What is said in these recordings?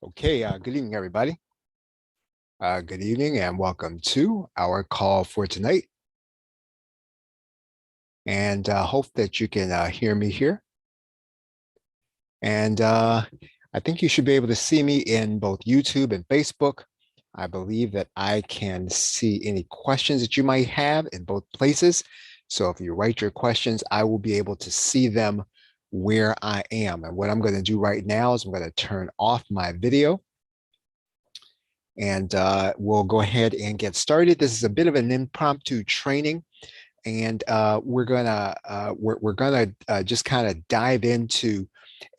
Okay, good evening, everybody. Good evening and welcome to our call for tonight. And hope that you can hear me here. And I think you should be able to see me in both YouTube and Facebook. I believe that I can see any questions that you might have in both places. So if you write your questions, I will be able to see them where I am. And what I'm going to do right now is I'm going to turn off my video. And we'll go ahead and get started. This is a bit of an impromptu training, and we're gonna just kind of dive into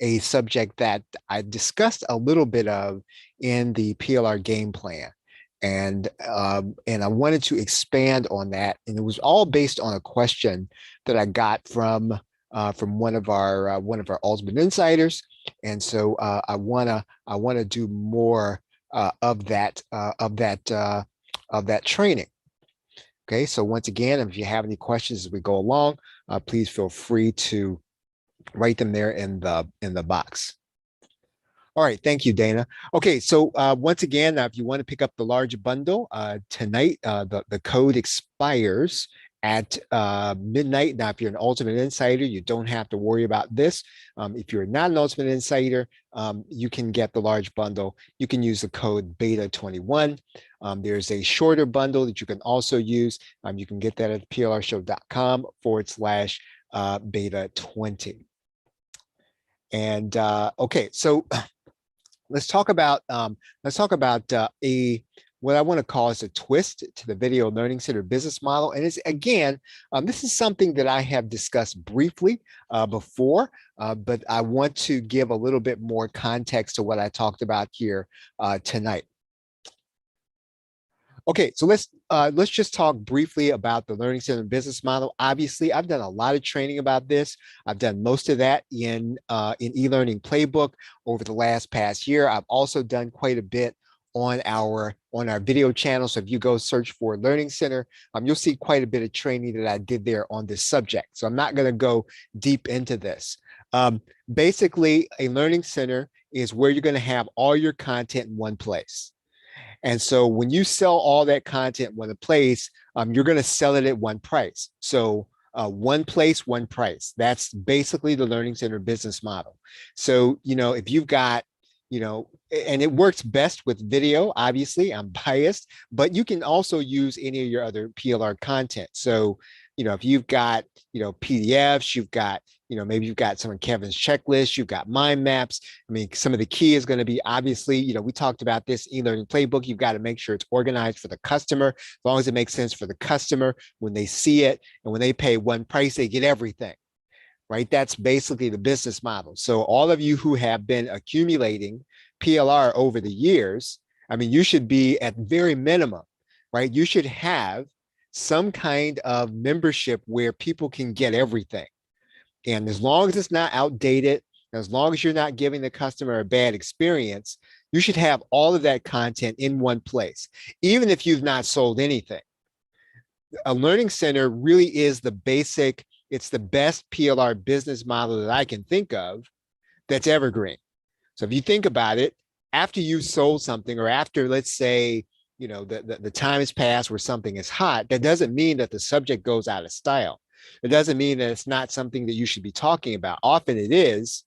a subject that I discussed a little bit of in the PLR game plan, and I wanted to expand on that, and it was all based on a question that I got from one of our Ultimate Insiders, and so I wanna do more of that training. Okay, so once again, if you have any questions as we go along, please feel free to write them there in the box. All right, thank you, Dana. Okay, so once again, if you want to pick up the large bundle tonight, the code expires at midnight. Now, if you're an Ultimate Insider, you don't have to worry about this. If you're not an Ultimate Insider, you can get the large bundle. You can use the code BETA21. There's a shorter bundle that you can also use. You can get that at plrshow.com/beta20. And okay, so let's talk about what I want to call is a twist to the Video Learning Center business model. And it's again, this is something that I have discussed briefly before, but I want to give a little bit more context to what I talked about here tonight. Okay, so let's just talk briefly about the Learning Center business model. Obviously, I've done a lot of training about this. I've done most of that in e-learning playbook over the past year. I've also done quite a bit on our video channel. So if you go search for Learning Center, you'll see quite a bit of training that I did there on this subject. So I'm not going to go deep into this. Basically, a Learning Center is where you're going to have all your content in one place. And so when you sell all that content in one place, you're going to sell it at one price. So one place, one price. That's basically the Learning Center business model. So, if you've got, and it works best with video, obviously, I'm biased, but you can also use any of your other PLR content. So, if you've got, PDFs, you've got, maybe you've got some of Kevin's checklists, you've got mind maps. I mean, some of the key is going to be obviously, we talked about this e-learning playbook. You've got to make sure it's organized for the customer, as long as it makes sense for the customer when they see it. And when they pay one price, they get everything, right? That's basically the business model. So all of you who have been accumulating PLR over the years, I mean, you should be at very minimum, right? You should have some kind of membership where people can get everything. And as long as it's not outdated, as long as you're not giving the customer a bad experience, you should have all of that content in one place, even if you've not sold anything. A learning center really is the basic, it's the best PLR business model that I can think of that's evergreen. So if you think about it, after you sold something, or after, let's say, the time has passed where something is hot, that doesn't mean that the subject goes out of style. It doesn't mean that it's not something that you should be talking about. Often it is.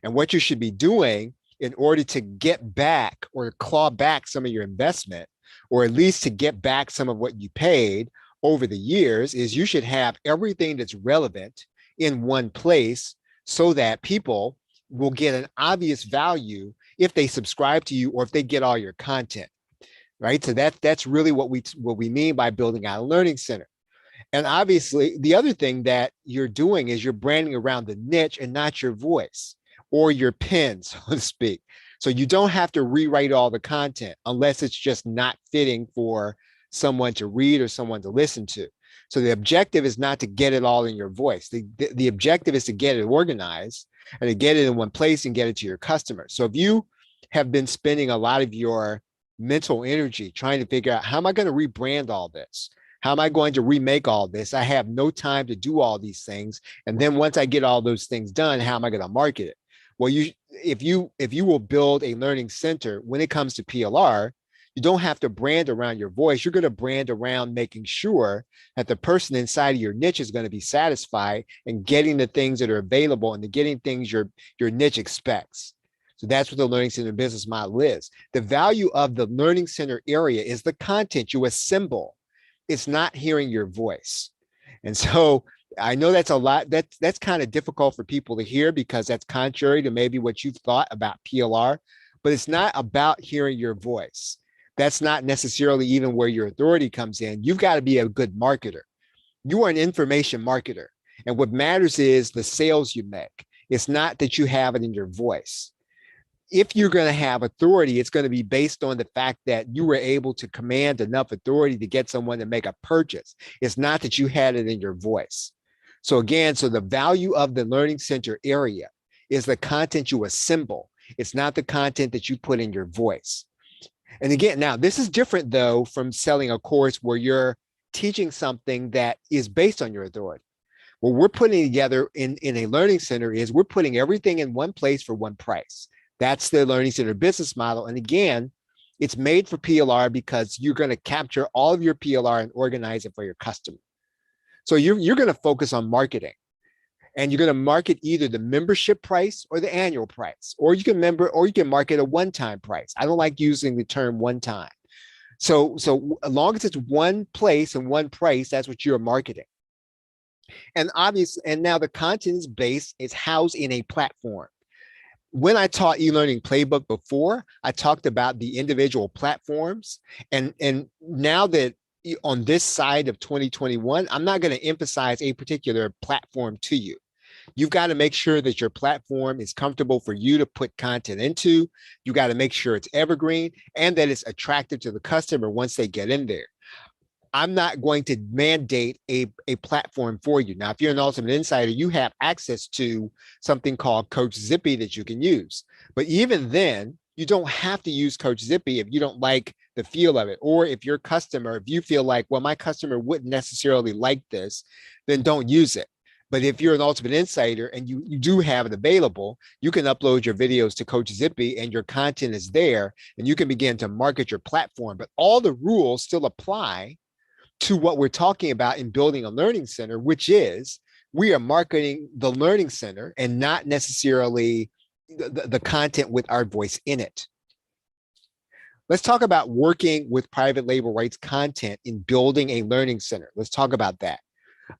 And what you should be doing in order to get back or claw back some of your investment, or at least to get back some of what you paid over the years, is you should have everything that's relevant in one place so that people will get an obvious value if they subscribe to you or if they get all your content, right? So that's really what we mean by building out a learning center. And obviously, the other thing that you're doing is you're branding around the niche and not your voice or your pen, so to speak. So you don't have to rewrite all the content unless it's just not fitting for someone to read or someone to listen to. So the objective is not to get it all in your voice. The objective is to get it organized and to get it in one place and get it to your customers. So if you have been spending a lot of your mental energy trying to figure out, how am I going to rebrand all this? How am I going to remake all this? I have no time to do all these things. And then once I get all those things done, how am I going to market it? Well, if you will build a learning center when it comes to PLR, you don't have to brand around your voice. You're going to brand around making sure that the person inside of your niche is going to be satisfied and getting the things that are available and getting things your niche expects. So that's what the learning center business model is. The value of the learning center area is the content you assemble. It's not hearing your voice. And so I know that's a lot. That's kind of difficult for people to hear because that's contrary to maybe what you've thought about PLR, but it's not about hearing your voice. That's not necessarily even where your authority comes in. You've got to be a good marketer. You are an information marketer. And what matters is the sales you make. It's not that you have it in your voice. If you're going to have authority, it's going to be based on the fact that you were able to command enough authority to get someone to make a purchase. It's not that you had it in your voice. So again, so the value of the learning center area is the content you assemble. It's not the content that you put in your voice. And again, now this is different though from selling a course where you're teaching something that is based on your authority. What we're putting together in a learning center is we're putting everything in one place for one price. That's the learning center business model. And again, it's made for PLR because you're going to capture all of your PLR and organize it for your customer. So you're going to focus on marketing, and you're going to market either the membership price or the annual price, or you can market a one-time price. I don't like using the term one time. So as long as it's one place and one price, that's what you're marketing. And obviously, and now the content is housed in a platform. When I taught e-learning playbook before, I talked about the individual platforms. And now that on this side of 2021, I'm not going to emphasize a particular platform to you. You've got to make sure that your platform is comfortable for you to put content into. You got to make sure it's evergreen and that it's attractive to the customer once they get in there. I'm not going to mandate a platform for you. Now, if you're an Ultimate Insider, you have access to something called Coach Zippy that you can use. But even then, you don't have to use Coach Zippy if you don't like the feel of it. Or if your customer, if you feel like, well, my customer wouldn't necessarily like this, then don't use it. But if you're an Ultimate Insider and you do have it available, you can upload your videos to Coach Zippy and your content is there and you can begin to market your platform. But all the rules still apply to what we're talking about in building a learning center, which is we are marketing the learning center and not necessarily the content with our voice in it. Let's talk about working with private label rights content in building a learning center. Let's talk about that.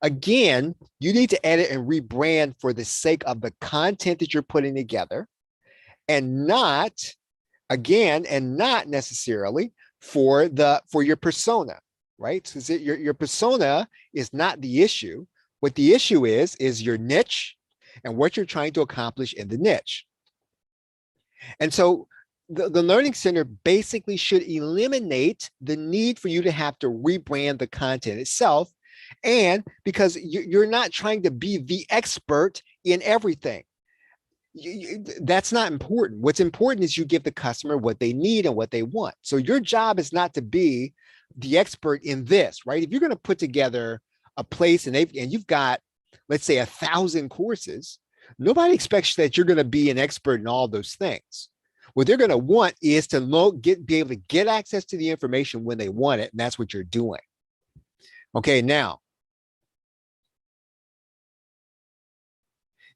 Again, you need to edit and rebrand for the sake of the content that you're putting together and not necessarily for your persona. Right? So your persona is not the issue. What the issue is your niche and what you're trying to accomplish in the niche. And so the Learning Center basically should eliminate the need for you to have to rebrand the content itself. And because you're not trying to be the expert in everything. That's not important. What's important is you give the customer what they need and what they want. So your job is not to be the expert in this, right? If you're going to put together a place and you've got, let's say, 1,000 courses, nobody expects that you're going to be an expert in all those things. What they're going to want is to be able to get access to the information when they want it, and that's what you're doing. Okay, now,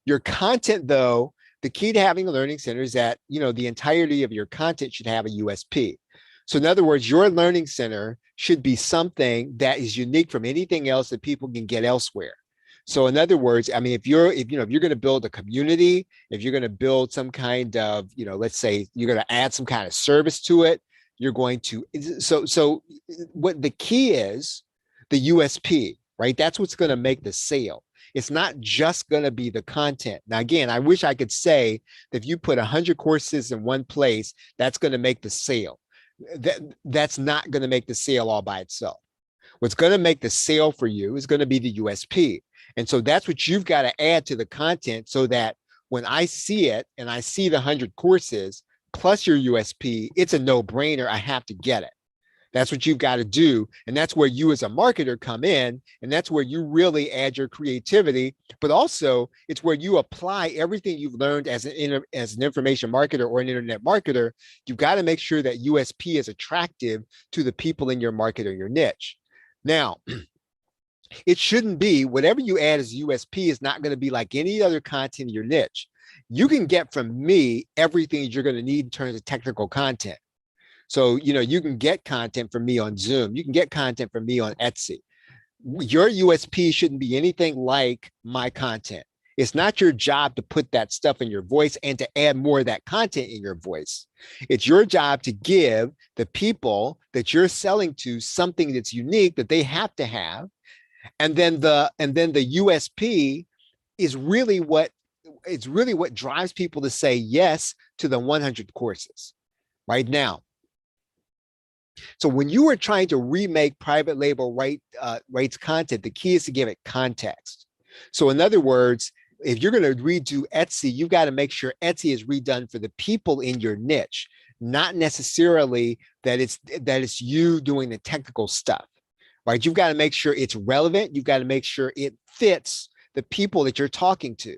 your content, though, the key to having a learning center is that, the entirety of your content should have a USP. So in other words, your learning center should be something that is unique from anything else that people can get elsewhere. So in other words, I mean, if you're going to build a community, if you're going to build some kind of, let's say you're going to add some kind of service to it, you're going to, so what the key is, the USP, right? That's what's going to make the sale. It's not just going to be the content. Now, again, I wish I could say that if you put 100 courses in one place, that's going to make the sale. That's not going to make the sale all by itself. What's going to make the sale for you is going to be the USP. And so that's what you've got to add to the content so that when I see it and I see the 100 courses plus your USP, it's a no-brainer. I have to get it That's what you've got to do. And that's where you as a marketer come in. And that's where you really add your creativity. But also, it's where you apply everything you've learned as an information marketer or an internet marketer. You've got to make sure that USP is attractive to the people in your market or your niche. Now, it shouldn't be whatever you add as USP is not going to be like any other content in your niche. You can get from me everything you're going to need in terms of technical content. So, you can get content from me on Zoom. You can get content from me on Etsy. Your USP shouldn't be anything like my content. It's not your job to put that stuff in your voice and to add more of that content in your voice. It's your job to give the people that you're selling to something that's unique that they have to have. And then the USP is really what drives people to say yes to the 100 courses right now. So when you are trying to remake private label rights content, the key is to give it context. So in other words, if you're going to redo Etsy, you've got to make sure Etsy is redone for the people in your niche, not necessarily that it's you doing the technical stuff, right? You've got to make sure it's relevant. You've got to make sure it fits the people that you're talking to.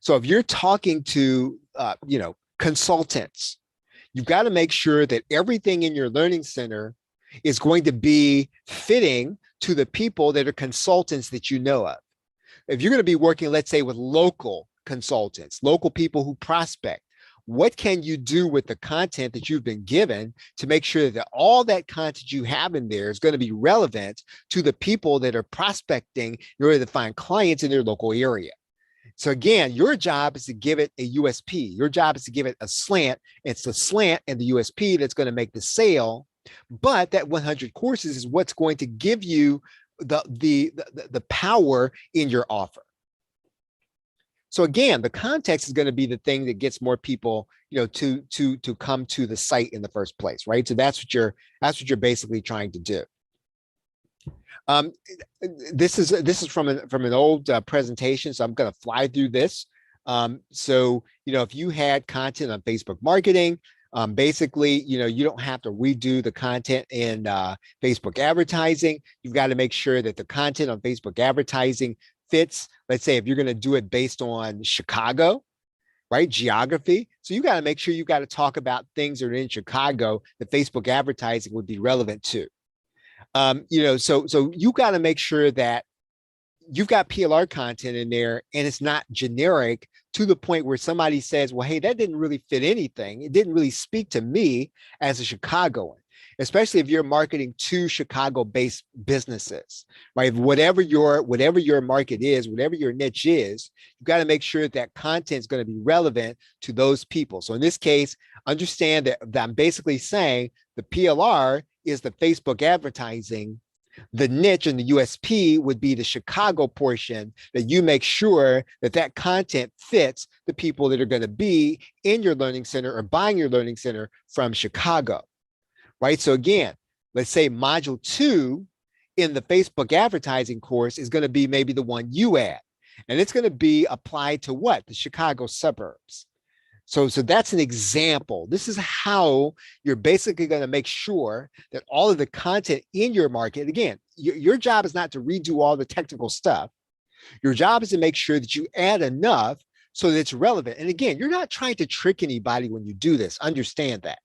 So if you're talking to, consultants, you've got to make sure that everything in your learning center is going to be fitting to the people that are consultants that you know of. If you're going to be working, let's say, with local consultants, local people who prospect, what can you do with the content that you've been given to make sure that all that content you have in there is going to be relevant to the people that are prospecting in order to find clients in their local area? So again, your job is to give it a USP. Your job is to give it a slant. It's the slant and the USP that's going to make the sale. But that 100 courses is what's going to give you the power in your offer. So again, the context is going to be the thing that gets more people, to come to the site in the first place, right? So that's what you're basically trying to do. This is from an old presentation, so I'm going to fly through this. So if you had content on Facebook marketing, basically, you don't have to redo the content in Facebook advertising. You've got to make sure that the content on Facebook advertising fits. Let's say if you're going to do it based on Chicago, right? Geography. So you got to make sure you got to talk about things that are in Chicago that Facebook advertising would be relevant to. So you got to make sure that you've got PLR content in there and it's not generic to the point where somebody says, well, hey, that didn't really fit anything. It didn't really speak to me as a Chicagoan, especially if you're marketing to Chicago-based businesses, right? Whatever your market is, whatever your niche is, you've got to make sure that content is going to be relevant to those people. So in this case, understand that I'm basically saying the PLR is the Facebook advertising. The niche and the USP would be the Chicago portion, that you make sure that content fits the people that are going to be in your learning center or buying your learning center from Chicago, right? So again, let's say module 2 in the Facebook advertising course is going to be maybe the one you add, and it's going to be applied to what? The Chicago suburbs. So that's an example. This is how you're basically going to make sure that all of the content in your market, again, your job is not to redo all the technical stuff. Your job is to make sure that you add enough so that it's relevant. And again, you're not trying to trick anybody when you do this. Understand that.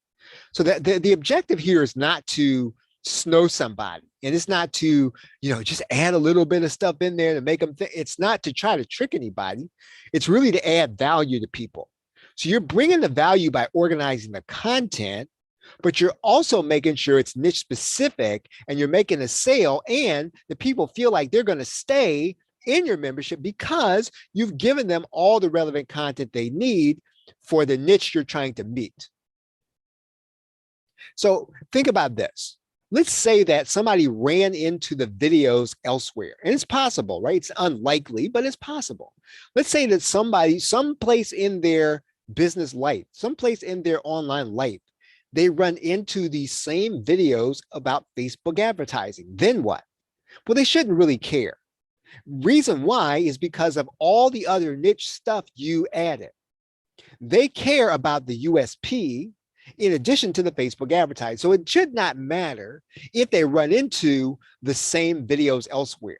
So that the objective here is not to snow somebody, and it's not to, just add a little bit of stuff in there to make them think. It's not to try to trick anybody. It's really to add value to people. So you're bringing the value by organizing the content, but you're also making sure it's niche specific, and you're making a sale, and the people feel like they're going to stay in your membership because you've given them all the relevant content they need for the niche you're trying to meet. So think about this. Let's say that somebody ran into the videos elsewhere, and it's possible, right? It's unlikely, but it's possible. Let's say that somebody, someplace in their business life, someplace in their online life, they run into these same videos about Facebook advertising. Then what? Well, they shouldn't really care. Reason why is because of all the other niche stuff you added. They care about the USP, in addition to the Facebook advertising. So it should not matter if they run into the same videos elsewhere.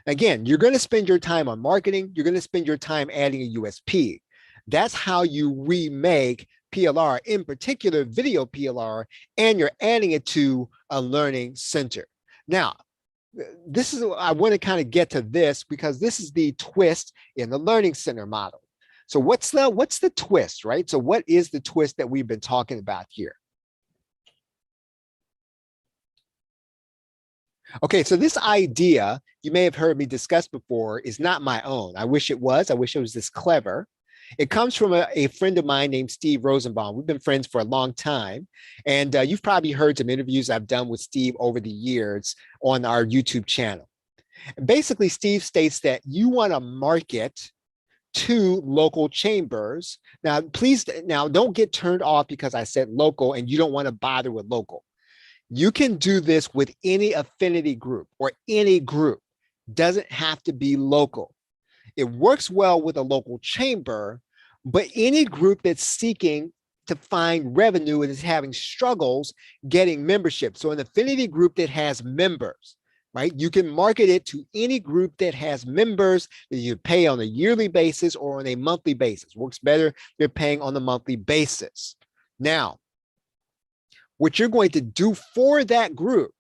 Again, you're going to spend your time on marketing. You're going to spend your time adding a USP. That's how you remake PLR, in particular video PLR, and you're adding it to a learning center. Now, this is, I want to kind of get to this because this is the twist in the learning center model. So what's the twist, right? So what is the twist that we've been talking about here? Okay, so this idea you may have heard me discuss before is not my own. I wish it was. I wish it was this clever. It comes from a friend of mine named Steve Rosenbaum. We've been friends for a long time. And you've probably heard some interviews I've done with Steve over the years on our YouTube channel. Basically, Steve states that you want to market to local chambers. Now, please, now don't get turned off because I said local and you don't want to bother with local. You can do this with any affinity group or any group. Doesn't have to be local. It works well with a local chamber, but any group that's seeking to find revenue and is having struggles getting membership. So an affinity group that has members, right? You can market it to any group that has members that you pay on a yearly basis or on a monthly basis. Works better if you're paying on a monthly basis. Now, what you're going to do for that group,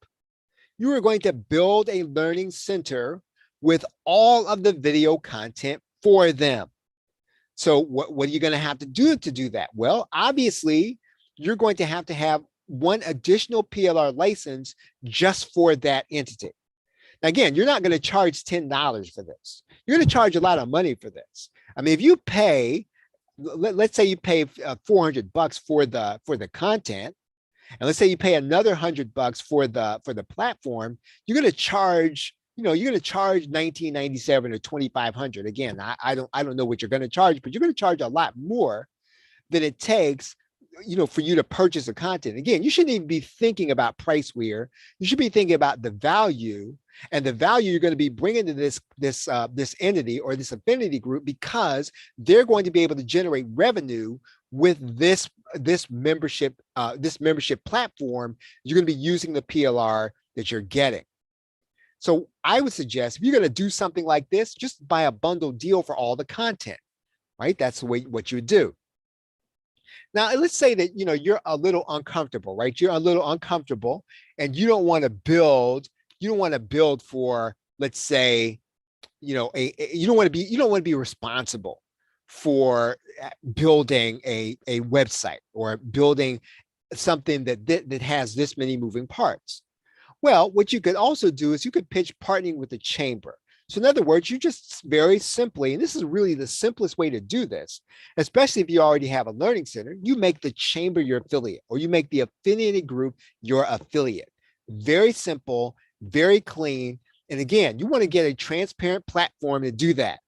you are going to build a learning center with all of the video content for them. So what are you going to have to do that? Well, obviously, you're going to have one additional PLR license just for that entity. Now, again, you're not going to charge $10 for this. You're going to charge a lot of money for this. I mean, if you pay, let's say you pay $400 for the content, and let's say you pay another $100 for the platform, you're going to charge, you're going to charge $19.97 or $2,500. Again, I don't know what you're going to charge, but you're going to charge a lot more than it takes, for you to purchase the content. Again, you shouldn't even be thinking about price here. You should be thinking about the value and the value you're going to be bringing to this entity or this affinity group, because they're going to be able to generate revenue with this membership platform. You're going to be using the PLR that you're getting. So I would suggest if you're going to do something like this, just buy a bundle deal for all the content, right? That's the way what you would do. Now, let's say that, you're a little uncomfortable, right? You're a little uncomfortable and you don't want to build for, let's say, you don't want to be responsible for building a website or building something that has this many moving parts. Well, what you could also do is you could pitch partnering with the chamber. So in other words, you just very simply, and this is really the simplest way to do this, especially if you already have a learning center, you make the chamber your affiliate, or you make the affinity group your affiliate. Very simple, very clean. And again, you want to get a transparent platform to do that.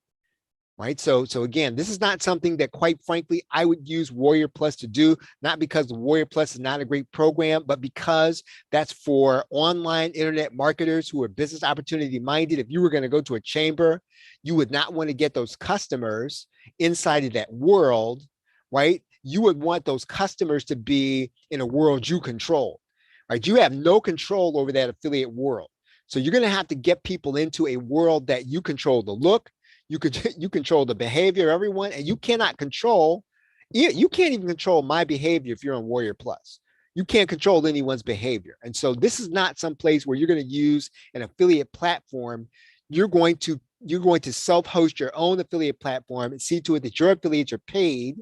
Right. So again, this is not something that, quite frankly, I would use Warrior Plus to do, not because the Warrior Plus is not a great program, but because that's for online internet marketers who are business opportunity minded. If you were going to go to a chamber, you would not want to get those customers inside of that world, right? You would want those customers to be in a world you control, right? You have no control over that affiliate world. So you're going to have to get people into a world that you control the look, you control the behavior of everyone, and you cannot control, you can't even control my behavior if you're on Warrior Plus. You can't control anyone's behavior. And so this is not some place where you're going to use an affiliate platform. You're going to self-host your own affiliate platform and see to it that your affiliates are paid.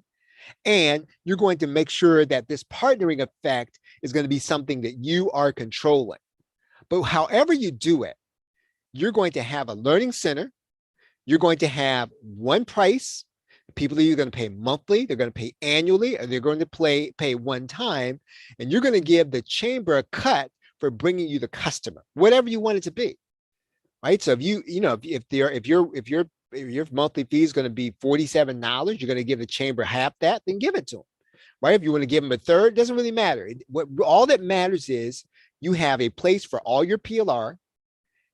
And you're going to make sure that this partnering effect is going to be something that you are controlling. But however you do it, you're going to have a learning center. You're going to have one price. People are either going to pay monthly, they're going to pay annually, or they're going to pay one time. And you're going to give the chamber a cut for bringing you the customer, whatever you want it to be. Right. So if your monthly fee is going to be $47, you're going to give the chamber half that, then give it to them. Right. If you want to give them a third, doesn't really matter. All that matters is you have a place for all your PLR.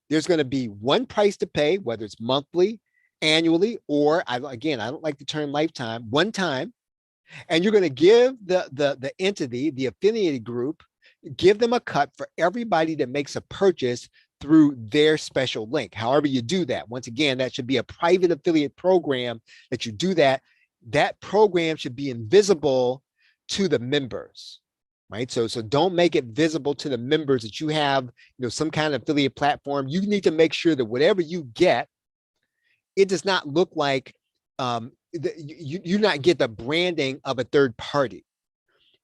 There's going to be one price to pay, whether it's monthly, annually, or I don't like the term lifetime, one time. And you're going to give the entity, the affiliated group, give them a cut for everybody that makes a purchase through their special link. However you do that, once again, that should be a private affiliate program that you do that. That program should be invisible to the members, right? So don't make it visible to the members that you have, some kind of affiliate platform. You need to make sure that whatever you get, it does not look like you not get the branding of a third party.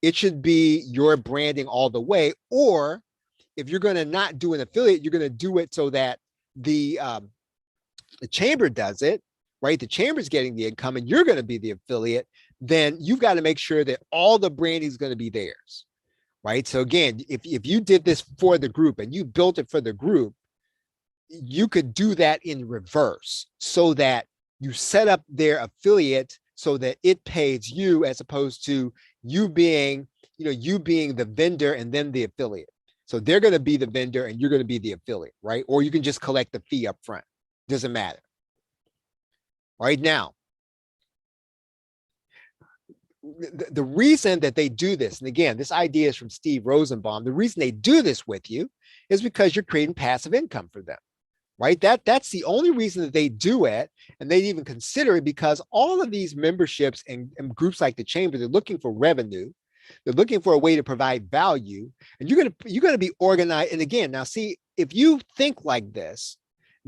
It should be your branding all the way. Or if you're going to not do an affiliate, you're going to do it so that the chamber does it, right? The chamber's getting the income and you're going to be the affiliate. Then you've got to make sure that all the branding is going to be theirs, right? So again, if you did this for the group and you built it for the group, you could do that in reverse so that you set up their affiliate so that it pays you as opposed to you being the vendor and then the affiliate. So they're going to be the vendor and you're going to be the affiliate, right? Or you can just collect the fee up front. Doesn't matter. Right now, the reason that they do this, and again, this idea is from Steve Rosenbaum, the reason they do this with you is because you're creating passive income for them, right? That's the only reason that they do it. And they even consider it because all of these memberships and groups like the chamber, they're looking for revenue. They're looking for a way to provide value. And you're going to be organized. And again, now see, if you think like this,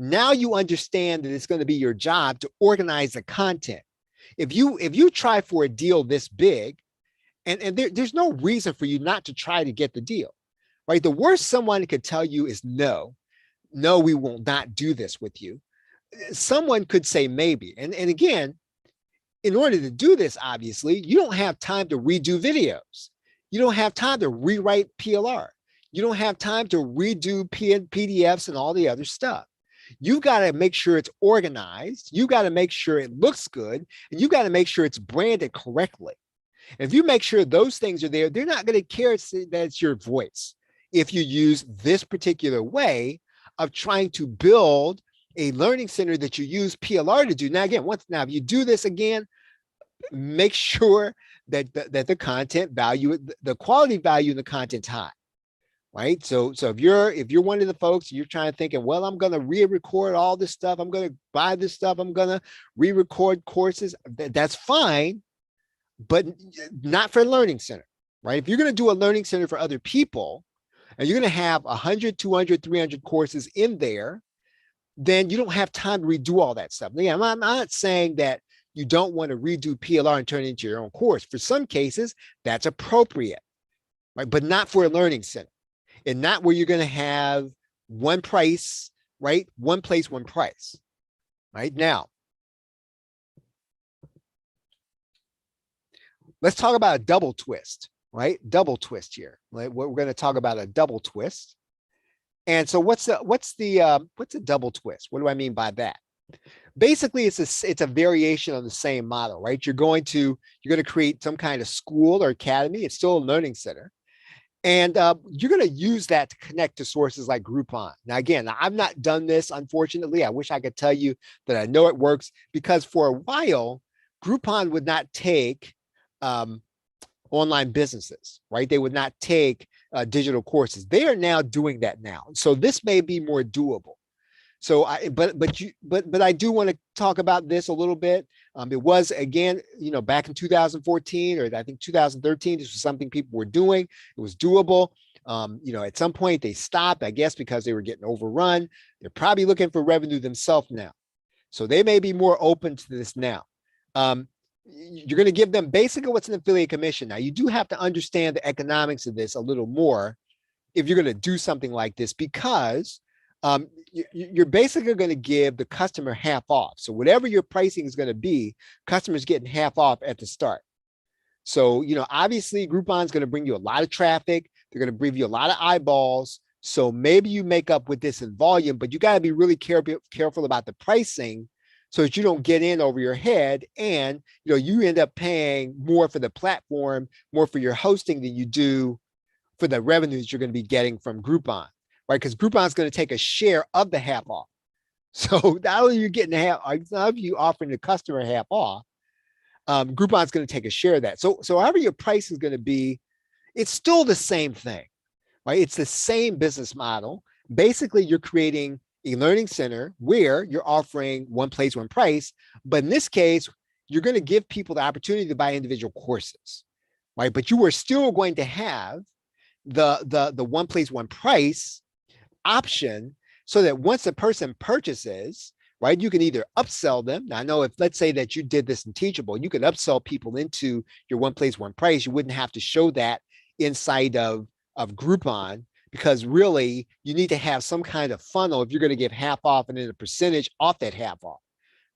now you understand that it's going to be your job to organize the content. If you try for a deal this big, and there's no reason for you not to try to get the deal, right? The worst someone could tell you is no, we will not do this with you. Someone could say maybe. And again, in order to do this, obviously, you don't have time to redo videos. You don't have time to rewrite PLR. You don't have time to redo PDFs and all the other stuff. You've got to make sure it's organized. You've got to make sure it looks good. And you've got to make sure it's branded correctly. And if you make sure those things are there, they're not going to care that it's your voice. If you use this particular way of trying to build a learning center that you use PLR to do. Now, again, if you do this again, make sure that the content value, the quality value in the content's high. Right. So if you're one of the folks, you're trying to thinking, well, I'm going to re-record all this stuff. I'm going to buy this stuff. I'm going to re-record courses. That's fine, but not for a learning center. Right. If you're going to do a learning center for other people and you're going to have 100, 200, 300 courses in there, then you don't have time to redo all that stuff. Again, I'm not saying that you don't want to redo PLR and turn it into your own course. For some cases, that's appropriate, right? But not for a learning center. And not where you're going to have one price, right? One place, one price, right? Now, let's talk about a double twist, right? Double twist here. Right? We're going to talk about a double twist. And so what's a double twist? What do I mean by that? Basically, it's a variation on the same model, right? You're going to create some kind of school or academy. It's still a learning center. And you're going to use that to connect to sources like Groupon. Now, again, I've not done this, unfortunately. I wish I could tell you that I know it works because for a while, Groupon would not take online businesses, right? They would not take digital courses. They are now doing that now. So this may be more doable. So but I do want to talk about this a little bit. It was, again, back in 2014 or I think 2013, this was something people were doing. It was doable. At some point they stopped, I guess, because they were getting overrun. They're probably looking for revenue themselves now. So they may be more open to this now. You're going to give them basically what's an affiliate commission. Now, you do have to understand the economics of this a little more if you're going to do something like this, because you're basically going to give the customer half off. So whatever your pricing is going to be, customers getting half off at the start. So, obviously Groupon's going to bring you a lot of traffic. They're going to bring you a lot of eyeballs. So maybe you make up with this in volume, but you got to be really careful about the pricing so that you don't get in over your head and, you end up paying more for the platform, more for your hosting than you do for the revenues you're going to be getting from Groupon. Right, because Groupon's going to take a share of the half off. So not only are you getting half, not only are you offering the customer half off, Groupon's going to take a share of that. So however your price is going to be, it's still the same thing, right? It's the same business model. Basically, you're creating a learning center where you're offering one place, one price. But in this case, you're going to give people the opportunity to buy individual courses, right? But you are still going to have the one place, one price option so that once a person purchases, right, you can either upsell them. Now, I know if let's say that you did this in Teachable, you could upsell people into your one place, one price. You wouldn't have to show that inside of Groupon because really you need to have some kind of funnel if you're going to give half off and then a percentage off that half off.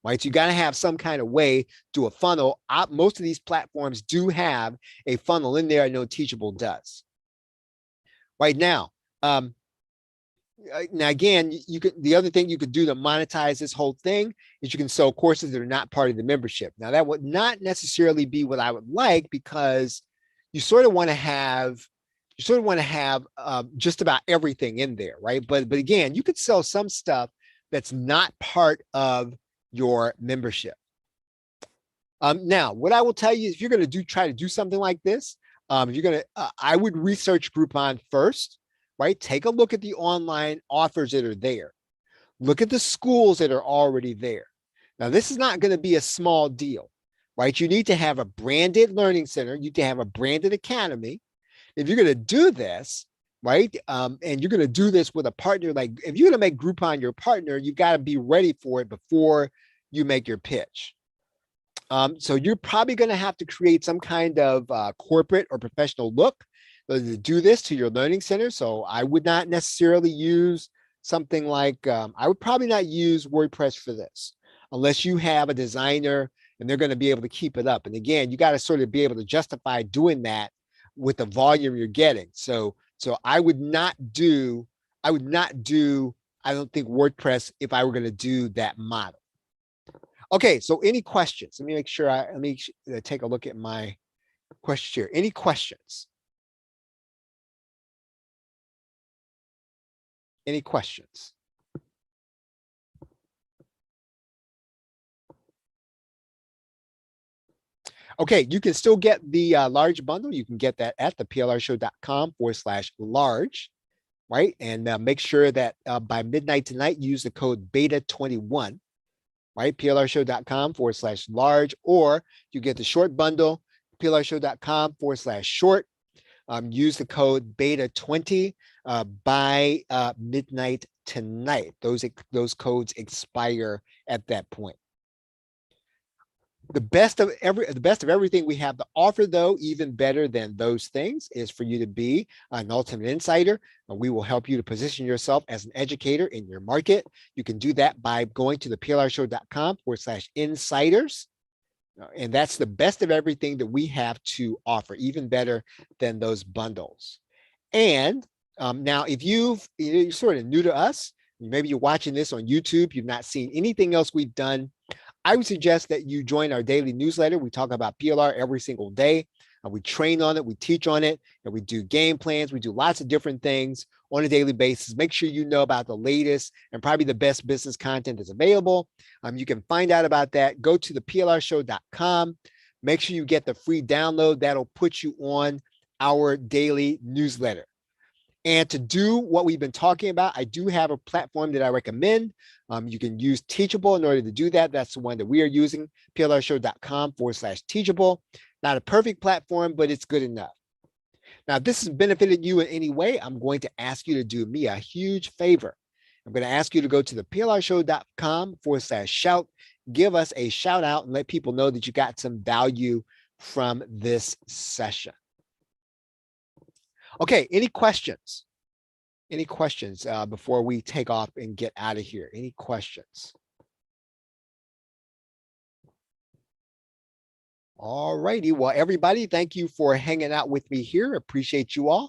Right. So you got to have some kind of way to a funnel. Most of these platforms do have a funnel in there. I know Teachable does. Right now, now again, you could the other thing you could do to monetize this whole thing is you can sell courses that are not part of the membership. Now that would not necessarily be what I would like because you sort of want to have just about everything in there, right? But again, you could sell some stuff that's not part of your membership. Now, what I will tell you is if you're going to try to do something like this, you're going to I would research Groupon first, right? Take a look at the online offers that are there. Look at the schools that are already there. Now, this is not going to be a small deal, right? You need to have a branded learning center. You need to have a branded academy. If you're going to do this, right, and you're going to do this with a partner, like if you're going to make Groupon your partner, you've got to be ready for it before you make your pitch. So you're probably going to have to create some kind of corporate or professional look to do this to your learning center. So I would not necessarily use something like, I would probably not use WordPress for this unless you have a designer and they're going to be able to keep it up. And again, you got to sort of be able to justify doing that with the volume you're getting. So I would not do, I don't think WordPress if I were going to do that model. Okay, so any questions? Let me take a look at my questions here. Any questions? Any questions? Okay, you can still get the large bundle. You can get that at the plrshow.com/large, right? And make sure that by midnight tonight, use the code beta21, right? plrshow.com/large, or you get the short bundle, plrshow.com/short. Use the code beta20 by midnight tonight. Those codes expire at that point. The best of everything we have to offer, though, even better than those things, is for you to be an ultimate insider. We will help you to position yourself as an educator in your market. You can do that by going to the plrshow.com/insiders. And that's the best of everything that we have to offer, even better than those bundles. And now, if you're sort of new to us, maybe you're watching this on YouTube, you've not seen anything else we've done, I would suggest that you join our daily newsletter. We talk about PLR every single day. We train on it, we teach on it, and we do game plans. We do lots of different things on a daily basis. Make sure you know about the latest and probably the best business content that's available. You can find out about that. Go to the plrshow.com. Make sure you get the free download. That'll put you on our daily newsletter. And to do what we've been talking about, I do have a platform that I recommend. You can use Teachable in order to do that. That's the one that we are using, plrshow.com/teachable. Not a perfect platform, but it's good enough. Now, if this has benefited you in any way, I'm going to ask you to do me a huge favor. I'm going to ask you to go to the plrshow.com/shout, give us a shout out and let people know that you got some value from this session. Okay, any questions? Any questions before we take off and get out of here? Any questions? All righty. Well, everybody, thank you for hanging out with me here. Appreciate you all.